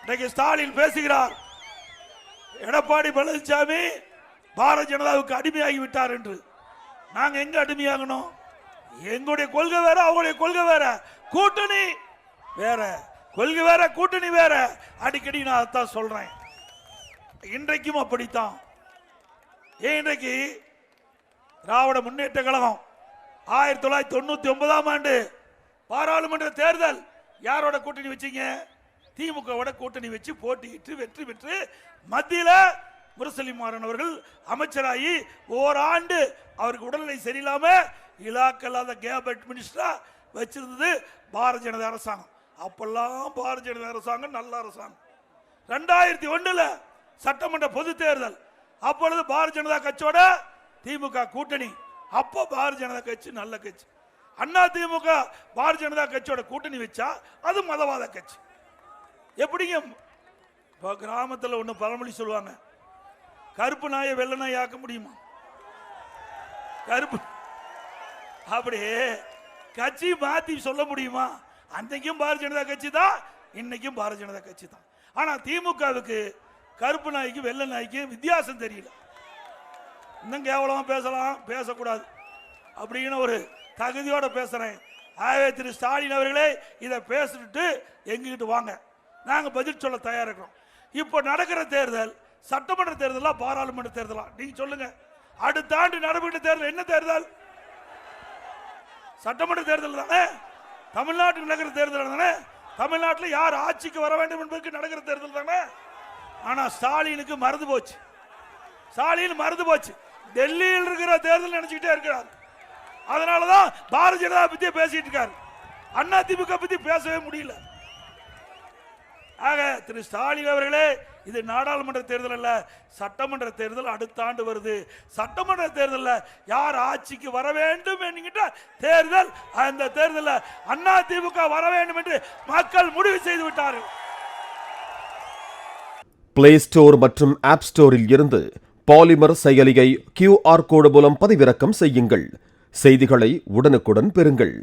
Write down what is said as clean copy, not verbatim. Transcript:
இன்னைக்கு ஸ்டாலின் பேசுகிறார், எடப்பாடி பழனிசாமி பாரதிய ஜனதாவுக்கு அடிமையாகி விட்டார் என்று. நாங்க எங்க அடிமையாகணும்? எங்களுடைய கொள்கை வேற, அவங்களுடைய கொள்கை வேற, கூட்டணி வேற, கொள்கை வேற, கூட்டணி வேற. அடிக்கடி நான் அதான் சொல்றேன். இன்றைக்கும் அப்படித்தான். இன்றைக்கு திராவிட முன்னேற்ற கழகம் 1999ஆம் ஆண்டு பாராளுமன்ற தேர்தல் யாரோட கூட்டணி வச்சீங்க? திமுகவோட கூட்டணி வச்சு போட்டியிட்டு வெற்றி பெற்று மத்தியில் முரசொலிமாறன் அவர்கள் அமைச்சராகி ஓராண்டு அவருக்கு உடல்நிலை சரியில்லாம இலாக்கல்லாத கேபினட் மினிஸ்டரா வச்சிருந்தது பாரதிய ஜனதா அரசாங்கம். அப்பெல்லாம் பாரதிய ஜனதா அரசாங்கம் நல்ல அரசாங்கம். 2001 சட்டமன்ற பொது தேர்தல், அப்பொழுது பாரதிய ஜனதா கட்சியோட திமுக கூட்டணி. அப்போ பாரதிய ஜனதா கட்சி நல்ல கட்சி. அண்ணா திமுக பாரதிய ஜனதா கட்சியோட கூட்டணி வச்சா அது மதவாத கட்சி. எப்படிங்க? கிராமத்தில் ஒன்று பழமொழி சொல்லுவாங்க, கருப்பு நாயை வெள்ளை நாய் ஆக்க முடியுமா? கருப்பு அப்படியே கட்சி மாத்தி சொல்ல முடியுமா? அன்னைக்கும் பாரதிய ஜனதா கட்சி தான், இன்னைக்கும் பாரதிய ஜனதா கட்சி தான். ஆனா திமுகவுக்கு கருப்பு நாய்க்கு வெள்ளை நாய்க்கு வித்தியாசம் தெரியல. இன்னும் கேவலமா பேசலாம், பேசக்கூடாது அப்படின்னு ஒரு தகுதியோட பேசுறேன். ஆகவே திரு ஸ்டாலின் அவர்களே, இதை பேசிட்டு எங்ககிட்ட வாங்க, நாங்க பதில் சொல்ல தயாரா இருக்கிறோம். இப்போ நடக்கிற தேர்தல் சட்டமன்ற தேர்தலா பாராளுமன்ற தேர்தலா? நீங்க சொல்லுங்க. அடுத்த ஆண்டு நடைபெற்ற தேர்தல் என்ன தேர்தல்? சட்டமன்ற தேர்தல் தானே. தமிழ்நாட்டுக்கு நடக்கிற தேர்தல் தானே. தமிழ்நாட்டில் யார் ஆட்சிக்கு வர வேண்டும் என்பதற்கு நடக்கிற தேர்தல் தானே. ஆனா ஸ்டாலினுக்கு மறந்து போச்சு. ஸ்டாலின் மறந்து போச்சு. டெல்லியில் இருக்கிற தேர்தல் நினைச்சுக்கிட்டே இருக்கிறார். அதனாலதான் பாரதிய ஜனதா பத்தி பேசிட்டு இருக்காரு. அண்ணா திமுக பத்தி பேசவே முடியல. ஆக திரு ஸ்டாலின் அவர்களே, இது நாடாளுமன்ற தேர்தல் அல்ல, சட்டமன்ற தேர்தல் அடுத்த ஆண்டு வருது. சட்டமன்ற தேர்தலில் யார் ஆட்சிக்கு வர வேண்டும் என்கின்ற தேர்தல். அந்த தேர்தலில் அண்ணா திமுக வர வேண்டும் என்று மக்கள் முடிவு செய்து விட்டார்கள். பிளே ஸ்டோர் மற்றும் ஆப் ஸ்டோரில் இருந்து பாலிமர் செயலியை QR கோடு மூலம் பதிவிறக்கம் செய்யுங்கள். செய்திகளை உடனுக்குடன் பெறுங்கள்.